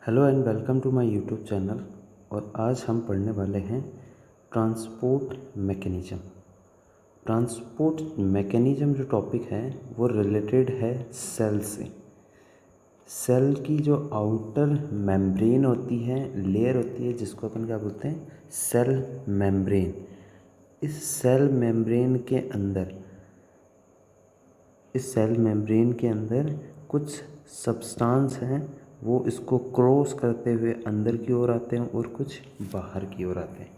Hello and welcome to my YouTube channel. और आज हम पढ़ने वाले हैं ट्रांसपोर्ट मैकेनिज़्म। ट्रांसपोर्ट मैकेनिज़्म जो टॉपिक है वो रिलेटेड है सेल से। सेल की जो आउटर मेम्ब्रेन होती है, लेयर होती है, जिसको अपन क्या बोलते हैं, सेल मेम्ब्रेन। इस सेल मेम्ब्रेन के अंदर कुछ सब्सटेंस हैं, वो इसको क्रॉस करते हुए अंदर की ओर आते हैं और कुछ बाहर की ओर आते हैं।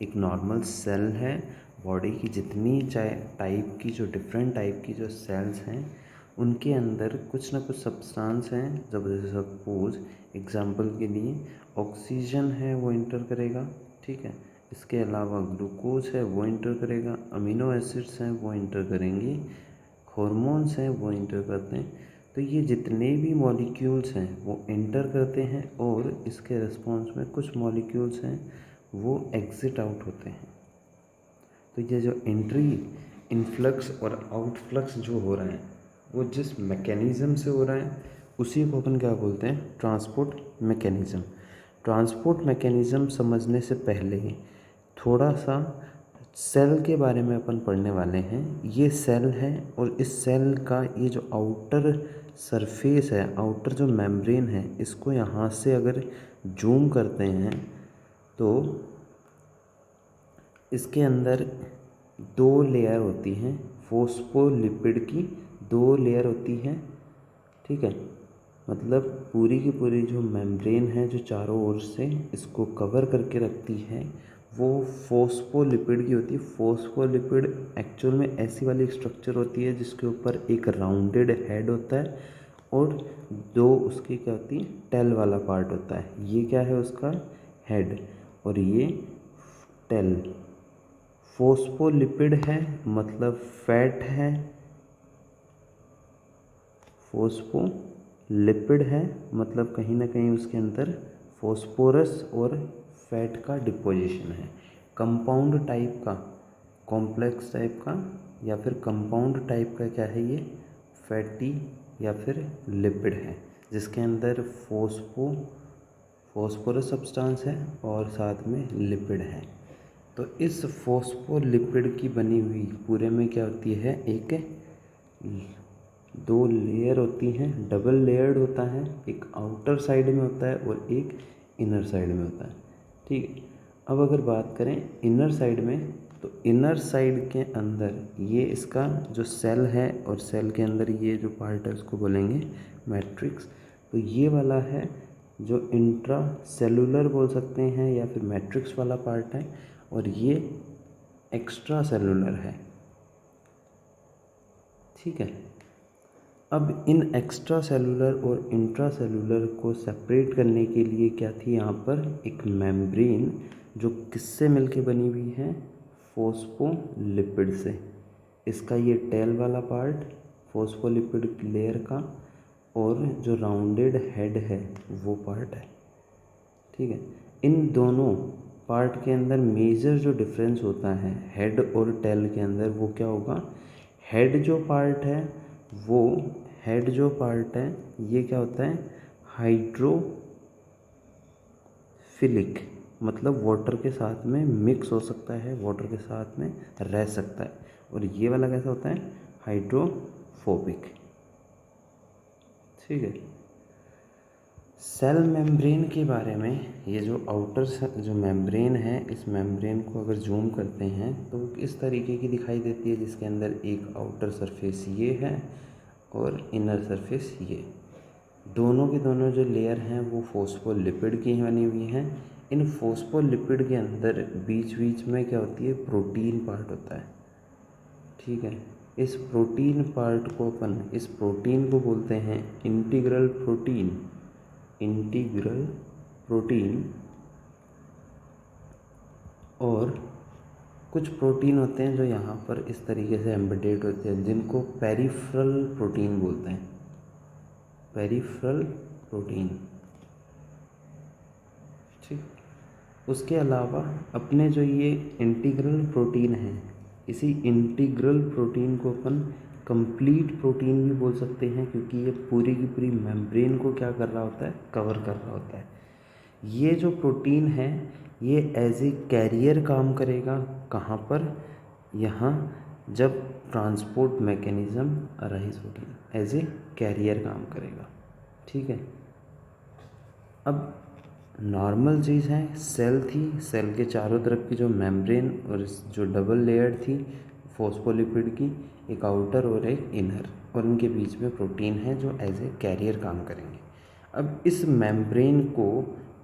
एक नॉर्मल सेल है, बॉडी की जितनी चाहे टाइप की जो डिफरेंट टाइप की जो सेल्स हैं उनके अंदर कुछ ना कुछ सब्सटेंस हैं। जब सपोज एग्जांपल के लिए ऑक्सीजन है वो इंटर करेगा, ठीक है। इसके अलावा ग्लूकोज है वो इंटर करेगा, अमीनो एसिड्स हैं वो इंटर करेंगे, हॉर्मोन्स हैं वो इंटर करते हैं। तो ये जितने भी मॉलिक्यूल्स हैं वो इंटर करते हैं और इसके रिस्पॉन्स में कुछ मॉलिक्यूल्स हैं वो एग्जिट आउट होते हैं। तो ये जो एंट्री, इनफ्लक्स और आउटफ्लक्स जो हो रहा है वो जिस मैकेनिज़्म से हो रहा है उसी को अपन क्या बोलते हैं, ट्रांसपोर्ट मैकेनिज़्म। ट्रांसपोर्ट मैकेनिज़्म समझने से पहले थोड़ा सा सेल के बारे में अपन पढ़ने वाले हैं। ये सेल है और इस सेल का ये जो आउटर सरफेस है, आउटर जो मेम्ब्रेन है, इसको यहाँ से अगर जूम करते हैं तो इसके अंदर दो लेयर होती हैं, फॉस्फोलिपिड की दो लेयर होती हैं, ठीक है। मतलब पूरी की पूरी जो मेम्ब्रेन है जो चारों ओर से इसको कवर करके रखती है वो फॉस्फोलिपिड की होती है। फॉस्फोलिपिड एक्चुअल में ऐसी वाली स्ट्रक्चर होती है जिसके ऊपर एक राउंडेड हेड होता है और दो उसकी क्या होती है, टेल वाला पार्ट होता है। ये क्या है, उसका हेड, और ये टेल। फॉस्फोलिपिड है मतलब फैट है, फॉस्फोलिपिड है मतलब कहीं ना कहीं उसके अंदर फॉस्फोरस और फैट का डिपोजिशन है। कंपाउंड टाइप का, कॉम्प्लेक्स टाइप का या फिर कंपाउंड टाइप का क्या है, ये फैटी या फिर लिपिड है, जिसके अंदर फॉस्फोरस सब्सटेंस है और साथ में लिपिड है। तो इस फॉस्फोलिपिड की बनी हुई पूरे में क्या होती है, एक दो लेयर होती हैं, डबल लेयर्ड होता है। एक आउटर साइड में होता है और एक इनर साइड में होता है, ठीक है। अब अगर बात करें इनर साइड में, तो इनर साइड के अंदर ये इसका जो सेल है और सेल के अंदर ये जो पार्ट है उसको बोलेंगे मैट्रिक्स। तो ये वाला है जो इंट्रा सेलुलर बोल सकते हैं या फिर मैट्रिक्स वाला पार्ट है, और ये एक्स्ट्रा सेलुलर है, ठीक है। अब इन एक्स्ट्रा सेलुलर और इंट्रा सेलुलर को सेपरेट करने के लिए क्या थी, यहाँ पर एक मेम्ब्रेन जो किससे मिलके बनी हुई है, फॉस्फोलिपिड से। इसका ये टेल वाला पार्ट फॉस्फोलिपिड लेयर का और जो राउंडेड हेड है वो पार्ट है, ठीक है। इन दोनों पार्ट के अंदर मेजर जो डिफरेंस होता है हेड और टेल के अंदर वो क्या होगा, हेड जो पार्ट है ये क्या होता है, हाइड्रोफिलिक, मतलब वाटर के साथ में मिक्स हो सकता है, वाटर के साथ में रह सकता है। और ये वाला कैसा होता है, हाइड्रोफोबिक, ठीक है। सेल मेम्ब्रेन के बारे में, ये जो आउटर जो मेम्ब्रेन है, इस मेम्ब्रेन को अगर जूम करते हैं तो इस तरीके की दिखाई देती है, जिसके अंदर एक आउटर सरफेस ये है और इनर सरफेस ये। दोनों के दोनों जो लेयर हैं वो फॉस्फोलिपिड की बनी हुई हैं। इन फॉस्फोलिपिड के अंदर बीच बीच में क्या होती है, प्रोटीन पार्ट होता है, ठीक है। इस प्रोटीन को बोलते हैं इंटीग्रल प्रोटीन। और कुछ प्रोटीन होते हैं जो यहाँ पर इस तरीके से एम्बेडेड होते हैं, जिनको पेरिफेरल प्रोटीन बोलते हैं, पेरिफेरल प्रोटीन, ठीक। उसके अलावा अपने जो ये इंटीग्रल प्रोटीन है, इसी इंटीग्रल प्रोटीन को अपन कंप्लीट प्रोटीन भी बोल सकते हैं, क्योंकि ये पूरी की पूरी मेम्ब्रेन को क्या कर रहा होता है, कवर कर रहा होता है। ये जो प्रोटीन है ये एज ए कैरियर काम करेगा, कहाँ पर, यहाँ जब ट्रांसपोर्ट मैकेनिज़्म अराइज होगी, एज ए कैरियर काम करेगा। ठीक है, अब नॉर्मल चीज़ है, सेल थी, सेल के चारों तरफ की जो मेम्ब्रेन और जो डबल लेयर थी फॉस्फोलिपिड की, एक आउटर और एक इनर, और इनके बीच में प्रोटीन है जो एज ए कैरियर काम करेंगे। अब इस मेम्ब्रेन को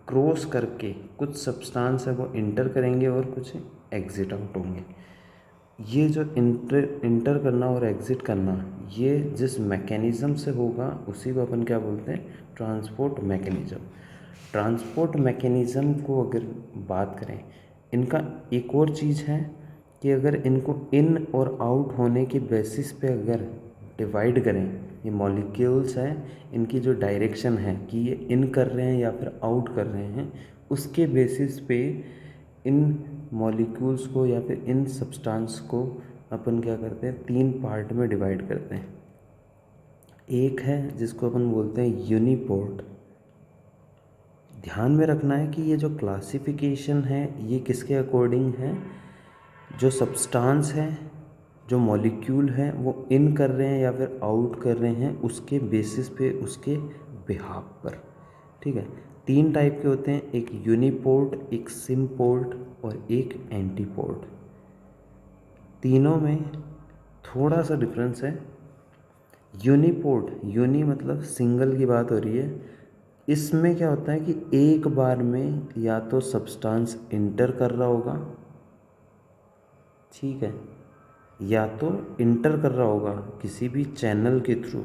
क्रॉस करके कुछ सब्सटेंस है वो इंटर करेंगे और कुछ एग्जिट आउट होंगे। ये जो इंटर करना और एग्जिट करना, ये जिस मैकेनिज़्म से होगा उसी को अपन क्या बोलते हैं, ट्रांसपोर्ट मैकेनिज़्म। ट्रांसपोर्ट मैकेनिज़्म को अगर बात करें, इनका एक और चीज़ है कि अगर इनको इन और आउट होने के बेसिस पे अगर डिवाइड करें, ये मॉलिक्यूल्स हैं, इनकी जो डायरेक्शन है कि ये इन कर रहे हैं या फिर आउट कर रहे हैं, उसके बेसिस पे इन मॉलिक्यूल्स को या फिर इन सब्सटेंस को अपन क्या करते हैं, 3 पार्ट में डिवाइड करते हैं। एक है जिसको अपन बोलते हैं यूनिपोर्ट। ध्यान में रखना है कि ये जो क्लासिफिकेशन है ये किसके अकॉर्डिंग है, जो सब्सटेंस है, जो मॉलिक्यूल है वो इन कर रहे हैं या फिर आउट कर रहे हैं, उसके बेसिस पे, उसके बिहाफ पर। ठीक है, 3 टाइप के होते हैं, एक यूनिपोर्ट, एक सिम्पोर्ट और एक एंटीपोर्ट। तीनों में थोड़ा सा डिफरेंस है। यूनिपोर्ट, यूनि मतलब सिंगल की बात हो रही है, इसमें क्या होता है कि एक बार में या तो सब्सटेंस इंटर कर रहा होगा, ठीक है, या तो इंटर कर रहा होगा किसी भी चैनल के थ्रू।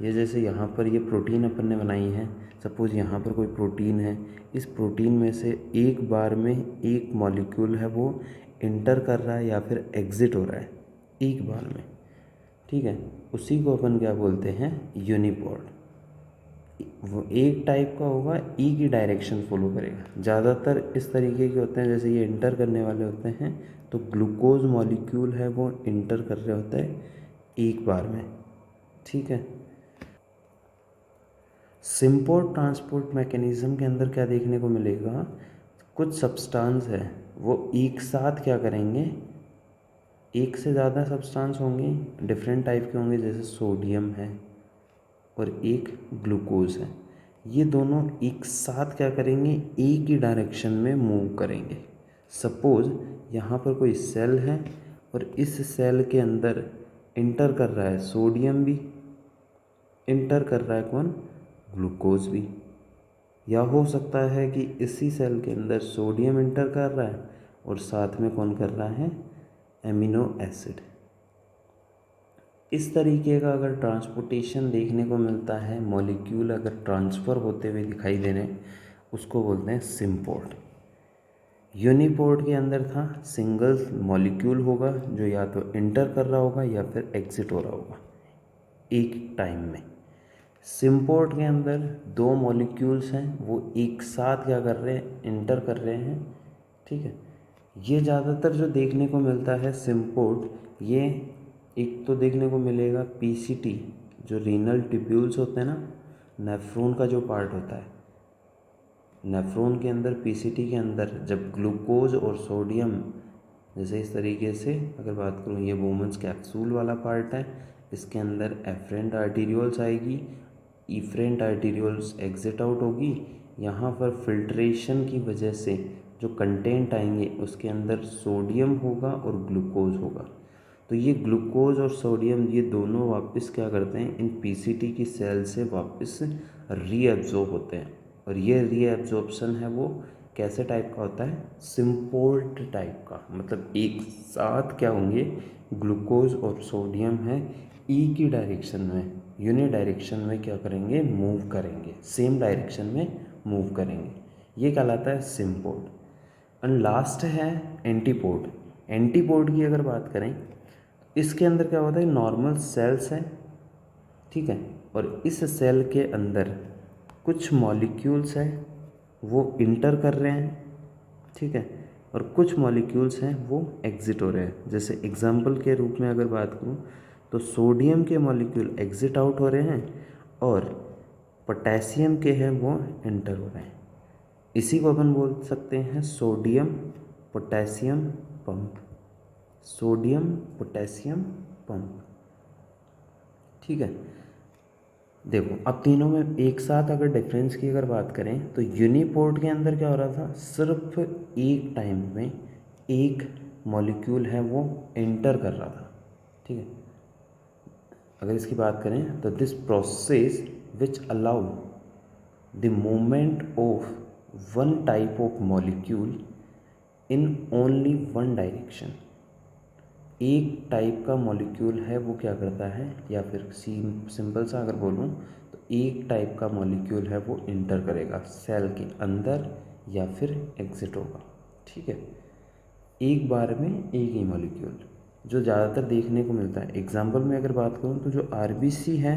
ये जैसे यहाँ पर ये प्रोटीन अपन ने बनाई है, सपोज़ यहाँ पर कोई प्रोटीन है, इस प्रोटीन में से एक बार में एक मॉलिक्यूल है वो इंटर कर रहा है या फिर एग्ज़िट हो रहा है एक बार में। ठीक है, उसी को अपन क्या बोलते हैं, यूनिपोर्ट। वो एक टाइप का होगा, ई की डायरेक्शन फॉलो करेगा। ज़्यादातर इस तरीके के होते हैं, जैसे ये इंटर करने वाले होते हैं, तो ग्लूकोज मॉलिक्यूल है वो इंटर कर रहे होते हैं एक बार में। ठीक है, सिम्पोर्ट ट्रांसपोर्ट मैकेनिज़्म के अंदर क्या देखने को मिलेगा, कुछ सब्सटेंस है वो एक साथ क्या करेंगे, एक से ज़्यादा सब्सटेंस होंगे, डिफरेंट टाइप के होंगे, जैसे सोडियम है और एक ग्लूकोज है, ये दोनों एक साथ क्या करेंगे, एक ही डायरेक्शन में मूव करेंगे। सपोज़ यहाँ पर कोई सेल है और इस सेल के अंदर इंटर कर रहा है सोडियम भी, इंटर कर रहा है कौन, ग्लूकोज भी। या हो सकता है कि इसी सेल के अंदर सोडियम इंटर कर रहा है और साथ में कौन कर रहा है, एमिनो एसिड। इस तरीके का अगर ट्रांसपोर्टेशन देखने को मिलता है, मॉलिक्यूल अगर ट्रांसफ़र होते हुए दिखाई दे रहे हैं, उसको बोलते हैं सिम्पोर्ट। यूनिपोर्ट के अंदर था सिंगल मॉलिक्यूल होगा जो या तो इंटर कर रहा होगा या फिर एग्जिट हो रहा होगा एक टाइम में। सिम्पोर्ट के अंदर 2 मॉलिक्यूल्स हैं वो एक साथ क्या कर रहे हैं, इंटर कर रहे हैं। ठीक है, ये ज़्यादातर जो देखने को मिलता है सिम्पोर्ट, ये एक तो देखने को मिलेगा पीसीटी, जो रीनल ट्यूब्यूल्स होते हैं ना, नेफ्रॉन का जो पार्ट होता है, नेफ्रॉन के अंदर पीसीटी के अंदर जब ग्लूकोज और सोडियम, जैसे इस तरीके से अगर बात करूँ, ये बोमन्स कैप्सूल वाला पार्ट है, इसके अंदर एफरेंट आर्टीरियोल्स आएगी, इफरेंट आर्टीरियोल्स एग्जिट आउट होगी। यहाँ पर फिल्ट्रेशन की वजह से जो कंटेंट आएंगे उसके अंदर सोडियम होगा और ग्लूकोज होगा। तो ये ग्लूकोज और सोडियम ये दोनों वापस क्या करते हैं, इन पीसीटी की सेल से वापस रीअब्जॉर्ब होते हैं, और ये रीअब्जॉर्प्शन है वो कैसे टाइप का होता है, सिम्पोर्ट टाइप का। मतलब एक साथ क्या होंगे, ग्लूकोज और सोडियम है ई की डायरेक्शन में, यूनि डायरेक्शन में क्या करेंगे, मूव करेंगे, सेम डायरेक्शन में मूव करेंगे, ये कहलाता है सिम्पोर्ट। एंड लास्ट है एंटीपोड। एंटीपोड की अगर बात करें, इसके अंदर क्या होता है, नॉर्मल सेल्स हैं, ठीक है, और इस सेल के अंदर कुछ मॉलिक्यूल्स हैं वो इंटर कर रहे हैं, ठीक है, और कुछ मॉलिक्यूल्स हैं वो एग्जिट हो रहे हैं। जैसे एग्जाम्पल के रूप में अगर बात करूँ तो सोडियम के मॉलिक्यूल एग्जिट आउट हो रहे हैं और पोटेशियम के हैं वो एंटर हो रहे हैं। इसी को अपन बोल सकते हैं sodium potassium pump, sodium potassium pump. ठीक है, देखो अब तीनों में एक साथ अगर डिफरेंस की अगर बात करें तो यूनिपोर्ट के अंदर क्या हो रहा था, सिर्फ एक टाइम में एक मॉलिक्यूल है वो एंटर कर रहा था। ठीक है, अगर इसकी बात करें तो this process which allow the movement of one type of molecule in only one direction. एक टाइप का मॉलिक्यूल है वो क्या करता है, या फिर सिंपल सा अगर बोलूँ तो एक टाइप का मॉलिक्यूल है वो इंटर करेगा सेल के अंदर या फिर एग्जिट होगा। ठीक है, एक बार में एक ही मॉलिक्यूल जो ज़्यादातर देखने को मिलता है। एग्जाम्पल में अगर बात करूँ तो जो आरबीसी है,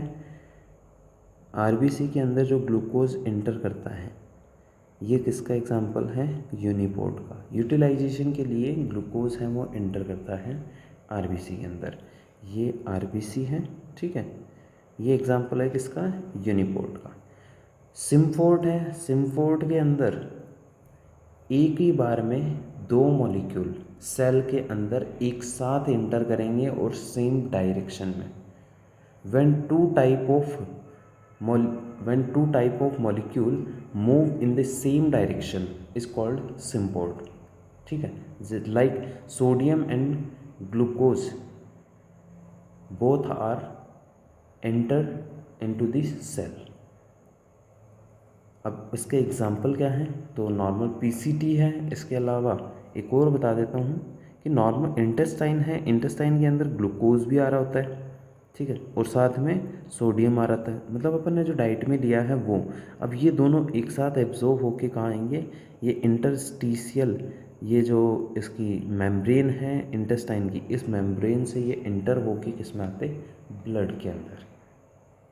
आरबीसी के अंदर जो ग्लूकोज इंटर करता है, ये किसका एग्जाम्पल है, यूनिपोर्ट का। यूटिलाइजेशन के लिए ग्लूकोज है वो इंटर करता है आरबीसी के अंदर, ये आरबीसी है। ठीक है, ये एग्जाम्पल है किसका, यूनिपोर्ट का। सिम्फोर्ट है, सिम्फोर्ट के अंदर एक ही बार में दो मॉलिक्यूल सेल के अंदर एक साथ इंटर करेंगे और सेम डायरेक्शन में। when two type of molecule move in the same direction is called symport। ठीक है, like sodium and glucose both are enter into this cell। अब इसके एग्जाम्पल क्या हैं, तो नॉर्मल पीसीटी है। इसके अलावा एक और बता देता हूँ कि नॉर्मल इंटेस्टाइन है, इंटेस्टाइन के अंदर ग्लूकोज भी आ रहा होता है। ठीक है, और साथ में सोडियम आ रहा है, मतलब अपन ने जो डाइट में लिया है वो। अब ये दोनों एक साथ एब्जॉर्ब होके कहाँ आएंगे, ये इंटरस्टिशियल, ये जो इसकी मेम्ब्रेन है इंटेस्टाइन की, इस मेम्ब्रेन से ये इंटर होके किस में आते, ब्लड के अंदर।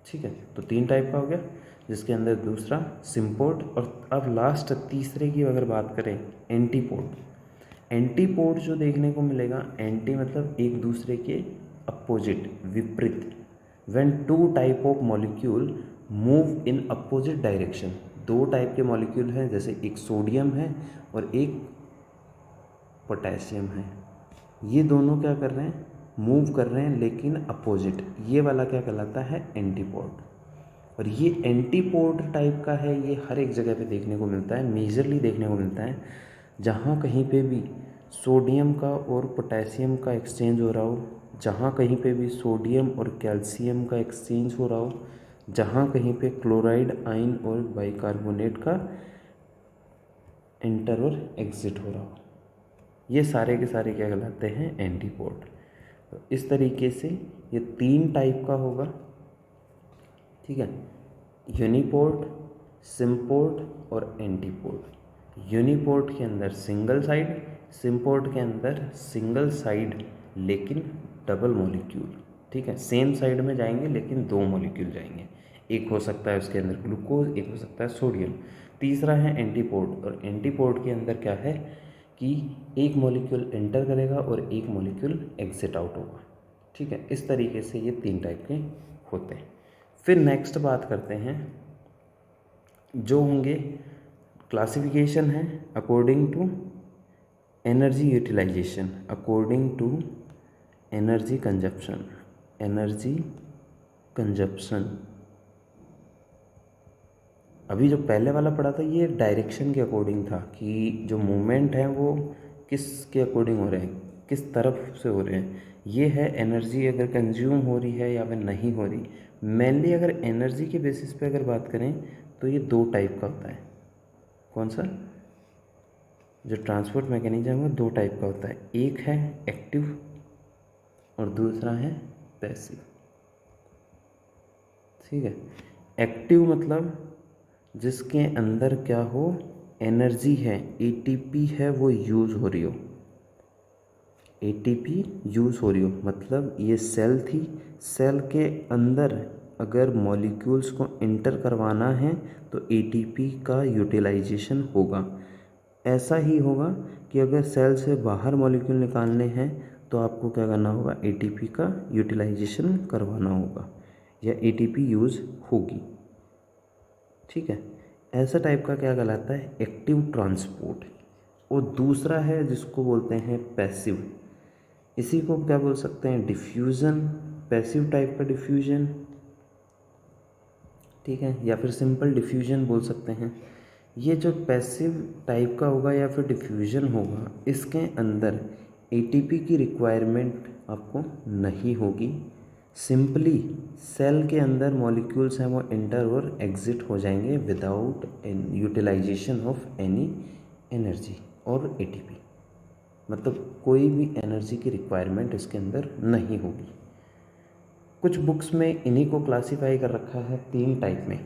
ठीक है, तो तीन टाइप का हो गया, जिसके अंदर दूसरा सिम्पोर्ट। और अब लास्ट तीसरे की अगर बात करें, एंटीपोर्ट। एंटीपोर्ट जो देखने को मिलेगा, एंटी मतलब एक दूसरे के अपोजिट, विपरीत। When two type of molecule move in opposite direction, दो टाइप के मॉलिक्यूल हैं, जैसे एक सोडियम है और एक पोटेशियम है, ये दोनों क्या कर रहे हैं, मूव कर रहे हैं लेकिन अपोजिट। ये वाला क्या कहलाता है, एंटीपोर्ट। और ये एंटीपोर्ट टाइप का है, ये हर एक जगह पे देखने को मिलता है, मेजरली देखने को मिलता है जहाँ कहीं पे भी सोडियम का और पोटेशियम का एक्सचेंज हो रहा हो, जहाँ कहीं पे भी सोडियम और कैल्शियम का एक्सचेंज हो रहा हो, जहाँ कहीं पे क्लोराइड आयन और बाइकार्बोनेट का इंटर और एग्जिट हो रहा हो, ये सारे के सारे क्या कहलाते हैं, एंटीपोर्ट। तो इस तरीके से ये तीन टाइप का होगा। ठीक है, यूनिपोर्ट, सिम्पोर्ट और एंटीपोर्ट। यूनिपोर्ट के अंदर सिंगल साइड, सिम्पोर्ट के अंदर सिंगल साइड लेकिन डबल मॉलिक्यूल। ठीक है, सेम साइड में जाएंगे लेकिन दो मॉलिक्यूल जाएंगे, एक हो सकता है उसके अंदर ग्लूकोज, एक हो सकता है सोडियम। तीसरा है एंटीपोर्ट, और एंटीपोर्ट के अंदर क्या है कि एक मॉलिक्यूल एंटर करेगा और एक मॉलिक्यूल एग्जिट आउट होगा। ठीक है, इस तरीके से ये तीन टाइप के होते हैं। फिर नेक्स्ट बात करते हैं जो होंगे, क्लासिफिकेशन है according to energy utilization, according to energy consumption, energy consumption. अभी जो पहले वाला पढ़ा था ये डायरेक्शन के अकॉर्डिंग था कि जो मूवमेंट है वो किस के अकॉर्डिंग हो रहे हैं, किस तरफ से हो रहे हैं। ये है एनर्जी अगर कंज्यूम हो रही है या फिर नहीं हो रही। मेनली अगर एनर्जी के बेसिस पे अगर बात करें तो ये दो टाइप का होता है। कौन सा, जो ट्रांसपोर्ट मैकेनिज्म है वो दो टाइप का होता है, एक है एक्टिव और दूसरा है पैसिव। ठीक है, एक्टिव मतलब जिसके अंदर क्या हो, एनर्जी है, एटीपी है वो यूज़ हो रही हो, एटीपी यूज़ हो रही हो, मतलब ये सेल थी, सेल के अंदर अगर मॉलिक्यूल्स को इंटर करवाना है तो एटीपी का यूटिलाइजेशन होगा। ऐसा ही होगा कि अगर सेल से बाहर मॉलिक्यूल निकालने हैं तो आपको क्या करना होगा, एटीपी का यूटिलाइजेशन करवाना होगा या एटीपी यूज़ होगी। ठीक है, ऐसा टाइप का क्या कहलाता है, एक्टिव ट्रांसपोर्ट। और दूसरा है जिसको बोलते हैं पैसिव, इसी को क्या बोल सकते हैं, डिफ्यूज़न, पैसिव टाइप का डिफ्यूज़न। ठीक है, या फिर सिंपल डिफ्यूज़न बोल सकते हैं। ये जो पैसिव टाइप का होगा या फिर डिफ्यूज़न होगा, इसके अंदर एटीपी की रिक्वायरमेंट आपको नहीं होगी। सिंपली सेल के अंदर मॉलिक्यूल्स हैं वो एंटर और एग्जिट हो जाएंगे without utilization of any energy और एटीपी, मतलब कोई भी एनर्जी की रिक्वायरमेंट इसके अंदर नहीं होगी। कुछ बुक्स में इन्हीं को क्लासिफाई कर रखा है 3 टाइप में।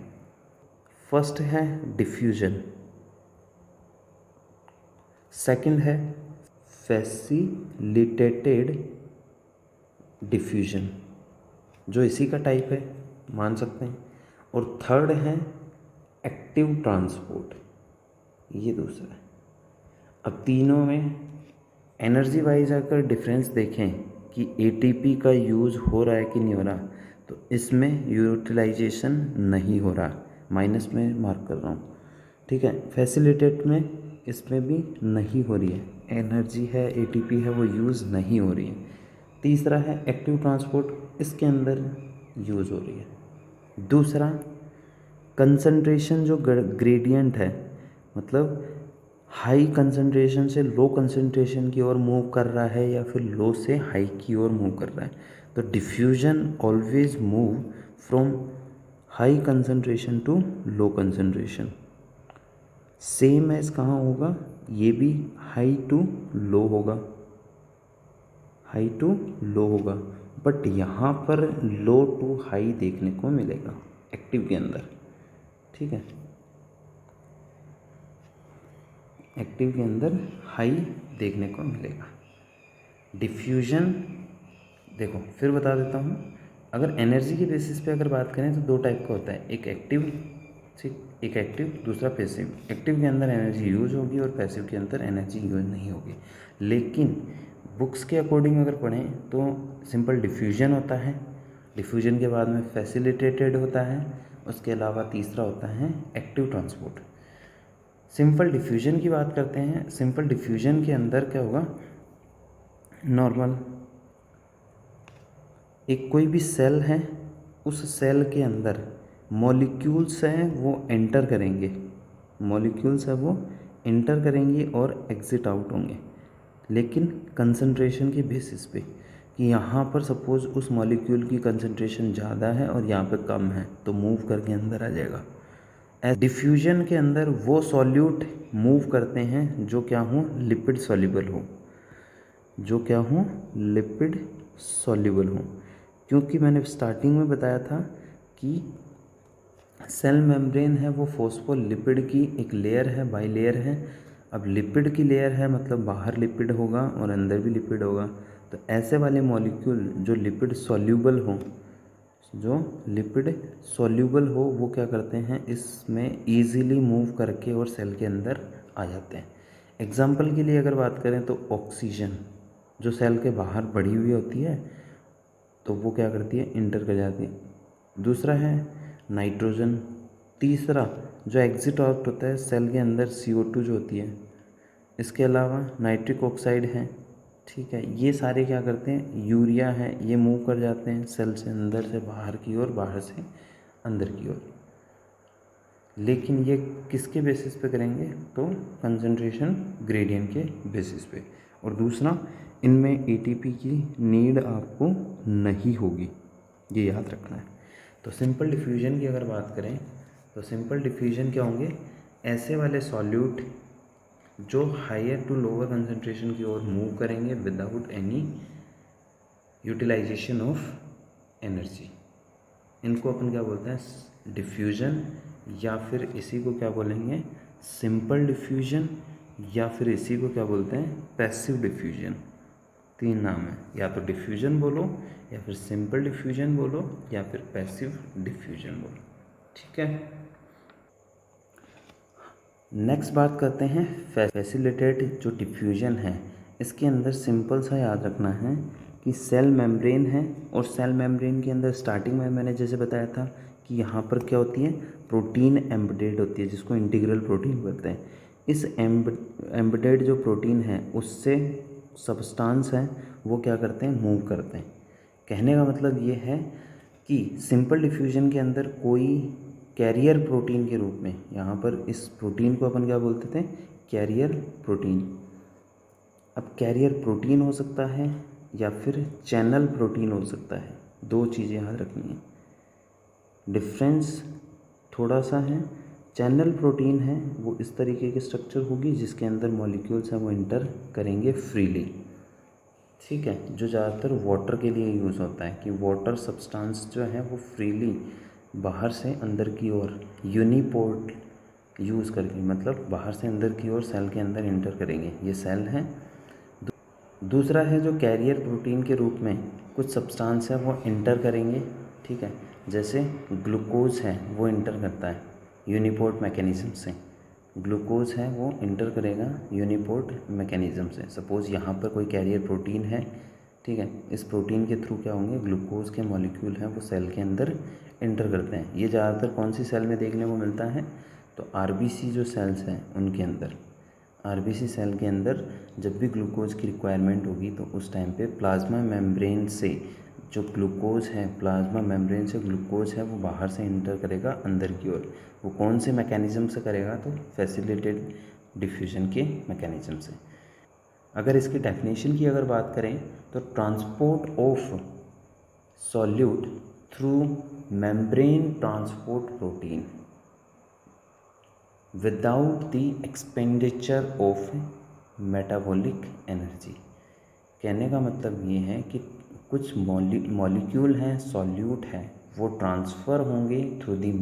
फर्स्ट है डिफ्यूजन, सेकंड है फैसिलिटेटेड डिफ्यूजन, जो इसी का टाइप है, मान सकते हैं, और थर्ड है एक्टिव ट्रांसपोर्ट, ये दूसरा है। अब तीनों में एनर्जी वाइज अगर डिफरेंस देखें कि एटीपी का यूज़ हो रहा है कि नहीं हो रहा, तो इसमें यूटिलाइजेशन नहीं हो रहा, माइनस में मार्क कर रहा हूँ। ठीक है, फैसिलिटेट में इसमें भी नहीं हो रही है, एनर्जी है, एटीपी है, वो यूज़ नहीं हो रही है। तीसरा है एक्टिव ट्रांसपोर्ट, इसके अंदर यूज़ हो रही है। दूसरा कंसंट्रेशन जो ग्रेडियंट है, मतलब हाई कंसंट्रेशन से लो कंसंट्रेशन की ओर मूव कर रहा है या फिर लो से हाई की ओर मूव कर रहा है, तो diffusion always move from high concentration to low concentration. Same as कहाँ होगा, ये भी हाई टू लो होगा, हाई टू लो होगा, बट यहाँ पर लो टू हाई देखने को मिलेगा एक्टिव के अंदर। ठीक है, एक्टिव के अंदर हाई देखने को मिलेगा। डिफ्यूजन देखो फिर बता देता हूँ, अगर एनर्जी के बेसिस पे अगर बात करें तो 2 टाइप का होता है, एक एक्टिव, ठीक, एक एक्टिव, दूसरा पैसिव। एक्टिव के अंदर एनर्जी यूज होगी और पैसिव के अंदर एनर्जी यूज नहीं होगी। लेकिन बुक्स के अकॉर्डिंग अगर पढ़ें तो सिंपल डिफ्यूजन होता है, डिफ्यूजन के बाद में फैसिलिटेटेड होता है, उसके अलावा तीसरा होता है एक्टिव ट्रांसपोर्ट। सिंपल डिफ्यूजन की बात करते हैं। सिंपल डिफ्यूजन के अंदर क्या होगा, नॉर्मल एक कोई भी सेल है, उस सेल के अंदर मॉलिक्यूल्स हैं वो एंटर करेंगे, मॉलिक्यूल्स है वो एंटर करेंगे और एग्ज़िट आउट होंगे, लेकिन कंसंट्रेशन के बेसिस पे, कि यहाँ पर सपोज़ उस मॉलिक्यूल की कंसंट्रेशन ज़्यादा है और यहाँ पे कम है, तो मूव करके अंदर आ जाएगा। डिफ्यूजन के अंदर वो सॉल्यूट मूव करते हैं जो क्या हो, लिपिड सॉल्युबल हो, जो क्या हो, लिपिड सॉल्युबल हो। क्योंकि मैंने स्टार्टिंग में बताया था कि सेल मेम्ब्रेन है वो फॉस्फोलिपिड की एक लेयर है, बाई लेयर है। अब लिपिड की लेयर है मतलब बाहर लिपिड होगा और अंदर भी लिपिड होगा, तो ऐसे वाले मॉलिक्यूल जो लिपिड सॉल्युबल हो, जो लिपिड सॉल्युबल हो, वो क्या करते हैं, इसमें ईजीली मूव करके और सेल के अंदर आ जाते हैं। एग्जाम्पल के लिए अगर बात करें तो ऑक्सीजन जो सेल के बाहर बढ़ी हुई होती है, तो वो क्या करती है, इंटर कर जाती है। दूसरा है नाइट्रोजन। तीसरा जो एग्जिट आउट होता है सेल के अंदर CO2 जो होती है। इसके अलावा नाइट्रिक ऑक्साइड है, ठीक है। ये सारे क्या करते हैं, यूरिया है, ये मूव कर जाते हैं सेल से अंदर से बाहर की ओर, बाहर से अंदर की ओर। लेकिन ये किसके बेसिस पे करेंगे, तो कंसंट्रेशन ग्रेडियंट के बेसिस पे। और दूसरा, इनमें ATP की नीड आपको नहीं होगी, ये याद रखना है। तो सिंपल डिफ्यूजन की अगर बात करें तो सिंपल डिफ्यूजन क्या होंगे, ऐसे वाले सॉल्यूट जो हायर टू लोअर कंसंट्रेशन की ओर मूव करेंगे without any utilization of energy. इनको अपन क्या बोलते हैं, डिफ्यूजन, या फिर इसी को क्या बोलेंगे, सिंपल डिफ्यूजन, या फिर इसी को क्या बोलते हैं, पैसिव डिफ्यूजन। 3 नाम है, या तो डिफ्यूजन बोलो, या फिर सिंपल डिफ्यूजन बोलो, या फिर पैसिव डिफ्यूजन बोलो। ठीक है, नेक्स्ट बात करते हैं फैसिलिटेट जो डिफ्यूजन है, इसके अंदर सिंपल सा याद रखना है कि सेल मेम्ब्रेन है, और सेल मेम्ब्रेन के अंदर स्टार्टिंग में मैंने जैसे बताया था कि यहाँ पर क्या होती है, प्रोटीन एम्बेडेड होती है, जिसको इंटीग्रल प्रोटीन बोलते हैं। इस एम्बेडेड जो प्रोटीन है उससे सब्सटेंस है वो क्या करते हैं, मूव करते हैं। कहने का मतलब ये है कि सिंपल डिफ्यूजन के अंदर कोई कैरियर प्रोटीन के रूप में, यहाँ पर इस प्रोटीन को अपन क्या बोलते थे, कैरियर प्रोटीन। अब कैरियर प्रोटीन हो सकता है या फिर चैनल प्रोटीन हो सकता है, दो चीज़ें याद रखनी है। डिफरेंस थोड़ा सा है। चैनल प्रोटीन है वो इस तरीके की स्ट्रक्चर होगी जिसके अंदर मॉलिक्यूल्स हैं वो इंटर करेंगे फ्रीली, ठीक है, जो ज़्यादातर वाटर के लिए यूज़ होता है कि वाटर सब्सटेंस जो है वो फ्रीली बाहर से अंदर की ओर यूनिपोर्ट यूज़ करके, मतलब बाहर से अंदर की ओर सेल के अंदर इंटर करेंगे, ये सेल है। दूसरा है जो कैरियर प्रोटीन के रूप में कुछ सब्सटेंस है वो इंटर करेंगे, ठीक है, जैसे ग्लूकोज है वो इंटर करता है यूनिपोर्ट मैकेनिज़्म से, ग्लूकोज है वो इंटर करेगा यूनिपोर्ट मैकेनिज़्म से। सपोज़ यहाँ पर कोई कैरियर प्रोटीन है, ठीक है, इस प्रोटीन के थ्रू क्या होंगे, ग्लूकोज के मॉलिक्यूल हैं वो सेल के अंदर इंटर करते हैं। ये ज़्यादातर कौन सी सेल में देखने को मिलता है, तो आरबीसी जो सेल्स हैं उनके अंदर, आरबीसी सेल के अंदर जब भी ग्लूकोज की रिक्वायरमेंट होगी तो उस टाइम पे प्लाज्मा मेम्ब्रेन से जो ग्लूकोज है, प्लाज्मा मेम्ब्रेन से ग्लूकोज है वो बाहर से इंटर करेगा अंदर की ओर। वो कौन से मैकेनिज़्म से करेगा, तो फैसिलिटेटेड डिफ्यूजन के मैकेनिज़्म से। अगर इसकी डेफिनेशन की अगर बात करें तो transport of solute through membrane transport protein without the expenditure of metabolic energy. कहने का मतलब ये है कि कुछ मॉलिक्यूल हैं, सॉल्यूट है, वो ट्रांसफ़र होंगे थ्रू दी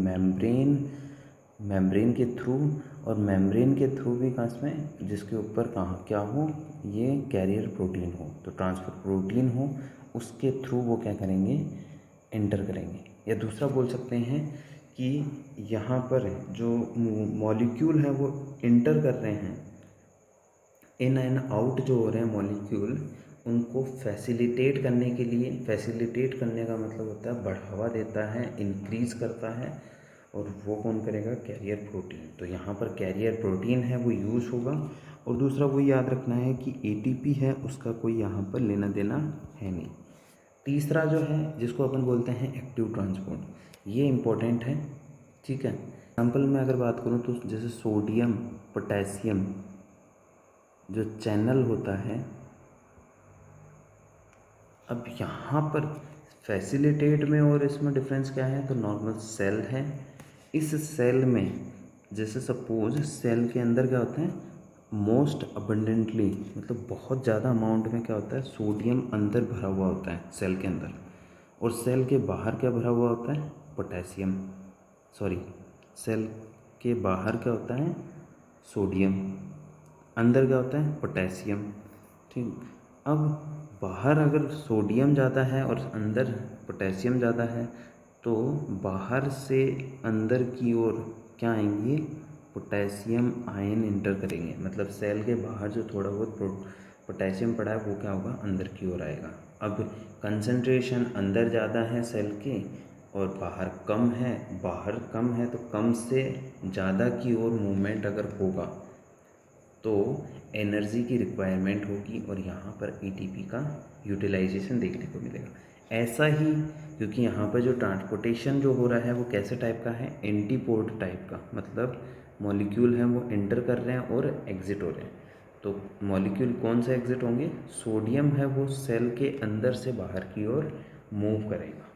मेम्ब्रेन के थ्रू, और मेम्ब्रेन के थ्रू भी कहाँ में, जिसके ऊपर कहाँ क्या हो, ये कैरियर प्रोटीन हो, तो ट्रांसफ़र प्रोटीन हो, उसके थ्रू वो क्या करेंगे, इंटर करेंगे। या दूसरा बोल सकते हैं कि यहाँ पर जो मॉलिक्यूल है वो इंटर कर रहे हैं, इन एंड आउट जो हो रहे हैं मॉलिक्यूल, उनको फैसिलिटेट करने के लिए, फैसिलिटेट करने का मतलब होता है बढ़ावा देता है, इंक्रीज़ करता है, और वो कौन करेगा, कैरियर प्रोटीन। तो यहाँ पर कैरियर प्रोटीन है वो यूज़ होगा। और दूसरा वो याद रखना है कि एटीपी है उसका कोई यहाँ पर लेना देना है नहीं। तीसरा जो है जिसको अपन बोलते हैं एक्टिव ट्रांसपोर्ट, ये इम्पोर्टेंट है, ठीक है। एग्जाम्पल में अगर बात करूँ तो जैसे सोडियम पोटेशियम जो चैनल होता है, अब यहाँ पर फैसिलिटेट में और इसमें डिफरेंस क्या है, तो नॉर्मल सेल है, इस सेल में जैसे सपोज सेल के अंदर क्या होता है, मोस्ट अबंडेंटली, मतलब बहुत ज़्यादा अमाउंट में क्या होता है, सोडियम अंदर भरा हुआ होता है सेल के अंदर, और सेल के बाहर क्या भरा हुआ होता है, पोटेशियम, सॉरी, सेल के बाहर क्या होता है, सोडियम, अंदर क्या होता है, पोटेशियम, ठीक। अब बाहर अगर सोडियम ज़्यादा है और अंदर पोटेशियम ज़्यादा है, तो बाहर से अंदर की ओर क्या आएंगे, पोटेशियम आयन इंटर करेंगे, मतलब सेल के बाहर जो थोड़ा बहुत पोटेशियम पड़ा है वो क्या होगा, अंदर की ओर आएगा। अब कंसंट्रेशन अंदर ज़्यादा है सेल के और बाहर कम है, बाहर कम है तो कम से ज़्यादा की ओर मूवमेंट अगर होगा तो एनर्जी की रिक्वायरमेंट होगी, और यहाँ पर एटीपी का यूटिलाइजेशन देखने को मिलेगा। ऐसा ही क्योंकि यहाँ पर जो ट्रांसपोर्टेशन जो हो रहा है वो कैसे टाइप का है, एंटीपोर्ट टाइप का, मतलब मॉलिक्यूल हैं वो एंटर कर रहे हैं और एग्ज़िट हो रहे हैं। तो मॉलिक्यूल कौन से एग्ज़िट होंगे, सोडियम है वो सेल के अंदर से बाहर की ओर मूव करेगा,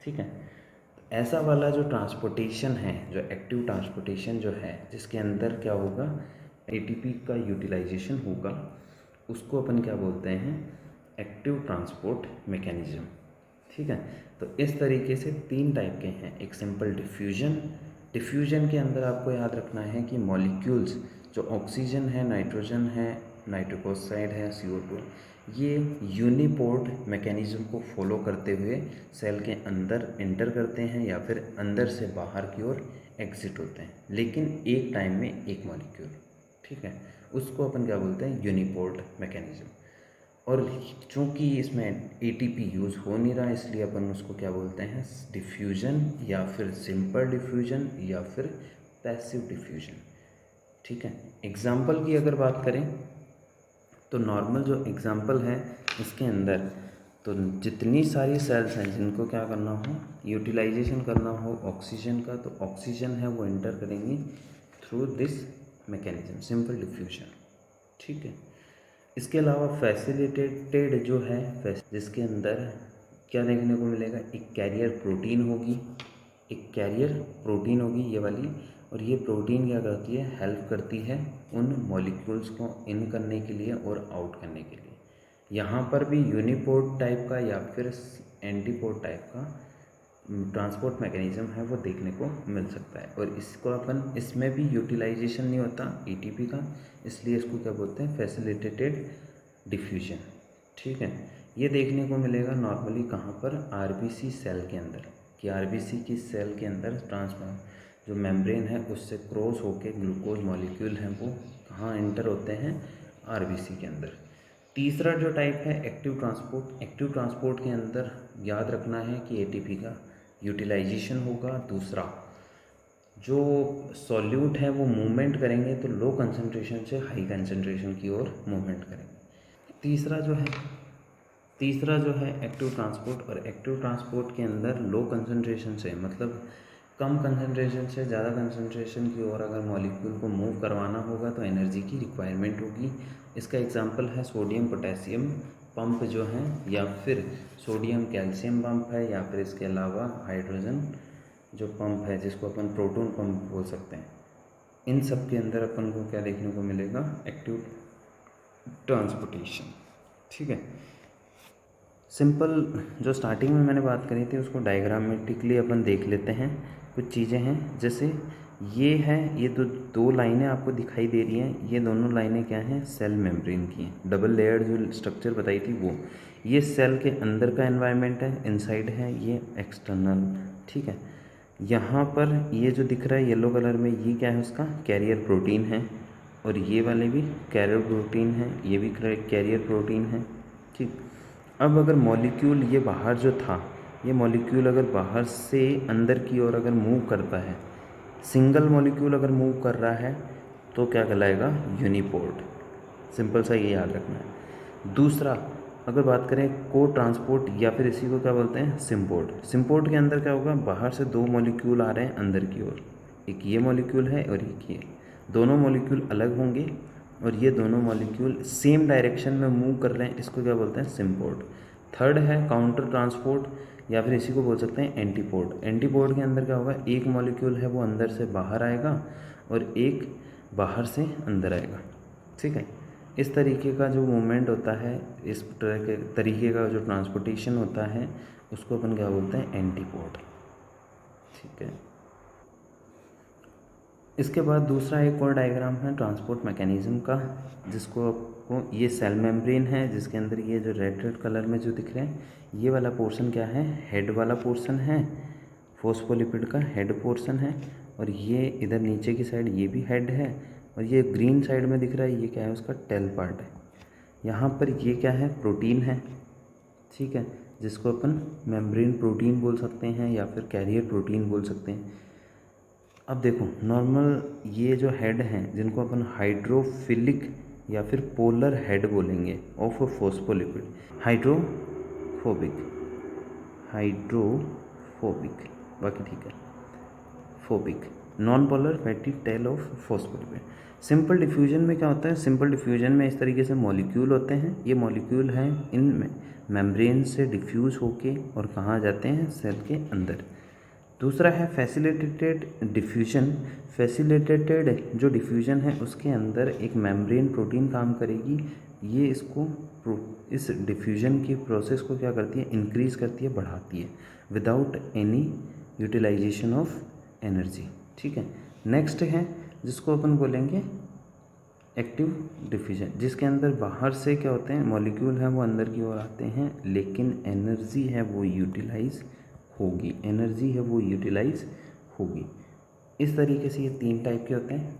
ठीक है। ऐसा वाला जो ट्रांसपोर्टेशन है, जो एक्टिव ट्रांसपोर्टेशन जो है, जिसके अंदर क्या होगा, एटीपी का यूटिलाइजेशन होगा, उसको अपन क्या बोलते हैं, एक्टिव ट्रांसपोर्ट मैकेनिज्म, ठीक है। तो इस तरीके से तीन टाइप के हैं, एक सिंपल डिफ्यूजन के अंदर आपको याद रखना है कि मॉलिक्यूल्स जो ऑक्सीजन है, नाइट्रोजन है, नाइट्रिक ऑक्साइड है, CO2, ये यूनिपोर्ट मैकेनिज्म को फॉलो करते हुए सेल के अंदर इंटर करते हैं या फिर अंदर से बाहर की ओर एग्जिट होते हैं, लेकिन एक टाइम में एक मॉलिक्यूल, ठीक है, उसको अपन क्या बोलते हैं, यूनिपोर्ट मैकेनिज्म। और चूँकि इसमें एटीपी यूज़ हो नहीं रहा, इसलिए अपन उसको क्या बोलते हैं, डिफ्यूज़न, या फिर सिंपल डिफ्यूज़न, या फिर पैसिव डिफ्यूज़न। ठीक है, एग्जाम्पल की अगर बात करें तो नॉर्मल जो एग्जाम्पल है इसके अंदर, तो जितनी सारी सेल्स हैं जिनको क्या करना हो, यूटिलाइजेशन करना हो ऑक्सीजन का, तो ऑक्सीजन है वो एंटर करेंगी through this mechanism, simple diffusion. ठीक है, इसके अलावा फैसिलिटेटेड जो है, जिसके अंदर क्या देखने को मिलेगा, एक कैरियर प्रोटीन होगी, एक कैरियर प्रोटीन होगी ये वाली, और ये प्रोटीन क्या करती है, हेल्प करती है उन मॉलिक्यूल्स को इन करने के लिए और आउट करने के लिए। यहाँ पर भी यूनिपोर्ट टाइप का या फिर एंटीपोर्ट टाइप का ट्रांसपोर्ट मैकेनिज्म है वो देखने को मिल सकता है। और इसको अपन, इसमें भी यूटिलाइजेशन नहीं होता एटीपी का, इसलिए इसको क्या बोलते हैं, फैसिलिटेटेड डिफ्यूजन। ठीक है, ये देखने को मिलेगा नॉर्मली कहाँ पर, आरबीसी सेल के अंदर, कि आरबीसी की सेल के अंदर जो मेम्ब्रेन है उससे क्रॉस होके ग्लूकोज मॉलिक्यूल हैं वो कहाँ एंटर होते हैं, आरबीसी के अंदर। तीसरा जो टाइप है एक्टिव ट्रांसपोर्ट। एक्टिव ट्रांसपोर्ट के अंदर याद रखना है कि एटीपी का यूटिलाइजेशन होगा। दूसरा, जो सॉल्यूट है वो मूवमेंट करेंगे तो लो कंसंट्रेशन से हाई कंसंट्रेशन की ओर मूवमेंट करेंगे। तीसरा जो है एक्टिव ट्रांसपोर्ट, और एक्टिव ट्रांसपोर्ट के अंदर लो कंसंट्रेशन से, मतलब कम कंसंट्रेशन से ज़्यादा कंसंट्रेशन की ओर अगर मॉलिक्यूल को मूव करवाना होगा तो एनर्जी की रिक्वायरमेंट होगी। इसका एग्जांपल है सोडियम पोटेशियम पंप जो है, या फिर सोडियम कैल्शियम पंप है, या फिर इसके अलावा हाइड्रोजन जो पंप है जिसको अपन प्रोटॉन पंप बोल सकते हैं। इन सब के अंदर अपन को क्या देखने को मिलेगा, एक्टिव ट्रांसपोर्टेशन। ठीक है, सिंपल जो स्टार्टिंग में मैंने बात करी थी उसको डायग्रामेटिकली अपन देख लेते हैं। कुछ चीज़ें हैं, जैसे ये है, ये दो लाइनें आपको दिखाई दे रही हैं, ये दोनों लाइनें क्या हैं, सेल मेम्ब्रेन की हैं। डबल लेयर्ड जो स्ट्रक्चर बताई थी वो, ये सेल के अंदर का एनवायरनमेंट है, इनसाइड है ये एक्सटर्नल। ठीक है, यहाँ पर ये जो दिख रहा है येलो कलर में, ये क्या है, उसका कैरियर प्रोटीन है, और ये वाले भी कैरियर प्रोटीन है, ये भी कैरियर प्रोटीन है। ठीक, अब अगर मॉलिक्यूल ये बाहर जो था, ये मॉलिक्यूल अगर बाहर से अंदर की ओर अगर मूव करता है, सिंगल मॉलिक्यूल अगर मूव कर रहा है तो क्या कहलाएगा, यूनिपोर्ट। सिंपल सा ये याद रखना है। दूसरा, अगर बात करें को ट्रांसपोर्ट, या फिर इसी को क्या बोलते हैं, सिम्पोर्ट। सिम्पोर्ट के अंदर क्या होगा, बाहर से दो मॉलिक्यूल आ रहे हैं अंदर की ओर, एक ये मॉलिक्यूल है और एक ये, दोनों मॉलिक्यूल अलग होंगे और ये दोनों मॉलिक्यूल सेम डायरेक्शन में मूव कर रहे हैं, इसको क्या बोलते हैं, सिम्पोर्ट। थर्ड है काउंटर ट्रांसपोर्ट, या फिर इसी को बोल सकते हैं एंटीपोर्ट। एंटीपोर्ट के अंदर क्या होगा, एक मॉलिक्यूल है वो अंदर से बाहर आएगा और एक बाहर से अंदर आएगा। ठीक है, इस तरीके का जो मूवमेंट होता है, इस तरह के तरीके का जो ट्रांसपोर्टेशन होता है उसको अपन क्या बोलते हैं, एंटीपोर्ट। ठीक है, इसके बाद दूसरा एक और डायग्राम है ट्रांसपोर्ट मैकेनिज्म का, जिसको आपको, ये सेल मेम्ब्रेन है जिसके अंदर ये जो रेड कलर में जो दिख रहे हैं, ये वाला पोर्शन क्या है, हेड वाला पोर्शन है, फोस्फोलिपिड का हेड पोर्शन है, और ये इधर नीचे की साइड ये भी हेड है, और ये ग्रीन साइड में दिख रहा है ये क्या है, उसका टेल पार्ट है। यहाँ पर ये क्या है, प्रोटीन है। ठीक है, जिसको अपन मेम्ब्रेन प्रोटीन बोल सकते हैं या फिर कैरियर प्रोटीन बोल सकते हैं। अब देखो, नॉर्मल ये जो हेड हैं जिनको अपन हाइड्रोफिलिक या फिर पोलर हेड बोलेंगे ऑफ फोस्फोलिपिड, हाइड्रोफोबिक, बाकी ठीक है, phobic, non polar fatty tail of phospholipid. Simple diffusion में क्या होता है, सिंपल डिफ्यूजन में इस तरीके से मॉलिक्यूल होते हैं, ये मॉलिक्यूल हैं इन मेम्ब्रेन से डिफ्यूज़ होके और कहाँ जाते हैं, सेल के अंदर। दूसरा है फैसिलिटेटेड डिफ्यूजन। फैसिलिटेटेड जो डिफ्यूजन है उसके अंदर एक मेम्ब्रेन प्रोटीन काम करेगी, ये इसको इस डिफ्यूजन की प्रोसेस को क्या करती है, इंक्रीज़ करती है, बढ़ाती है, without any utilization of energy. ठीक है, नेक्स्ट है जिसको अपन बोलेंगे एक्टिव डिफ्यूजन, जिसके अंदर बाहर से क्या होते हैं, मॉलिक्यूल हैं वो अंदर की ओर आते हैं, लेकिन एनर्जी है वो यूटिलाइज होगी, इस तरीके से ये तीन टाइप के होते हैं।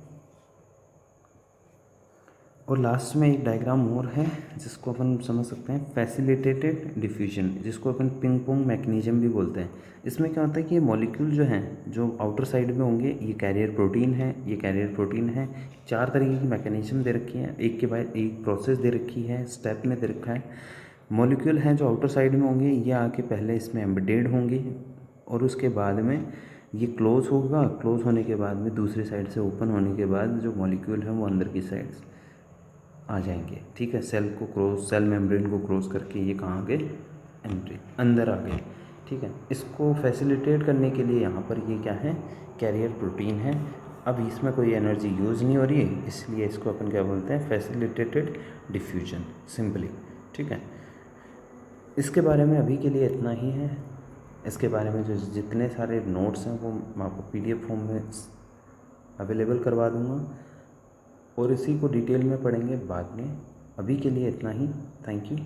और लास्ट में एक डायग्राम और है जिसको अपन समझ सकते हैं फैसिलिटेटेड डिफ्यूजन, जिसको अपन पिंग पोंग मैकेनिज्म भी बोलते हैं। इसमें क्या होता है कि ये मॉलिक्यूल जो हैं जो आउटर साइड में होंगे, ये कैरियर प्रोटीन है, ये कैरियर प्रोटीन है। 4 तरीके की मैकेनिज्म दे रखी है, एक के बाद एक प्रोसेस दे रखी है, स्टेप में दे रखा है। मॉलिक्यूल हैं जो आउटर साइड में होंगे, ये आके पहले इसमें एम्बेडेड होंगे और उसके बाद में ये क्लोज होगा। क्लोज होने के बाद में दूसरी साइड से ओपन होने के बाद जो मॉलिक्यूल है वो अंदर की साइड आ जाएंगे। ठीक है, सेल मेम्ब्रेन को क्रॉस करके ये कहाँ आ गए, एंट्री अंदर आ गए। ठीक है, इसको फैसिलिटेट करने के लिए यहाँ पर ये क्या है, कैरियर प्रोटीन है। अब इसमें कोई एनर्जी यूज़ नहीं हो रही है, इसलिए इसको अपन क्या बोलते हैं, फैसिलिटेटेड डिफ्यूजन सिंपली। ठीक है, इसके बारे में अभी के लिए इतना ही है। इसके बारे में जो जितने सारे नोट्स हैं वो मैं आपको PDF फॉर्म में अवेलेबल करवा दूँगा और इसी को डिटेल में पढ़ेंगे बाद में। अभी के लिए इतना ही। Thank you.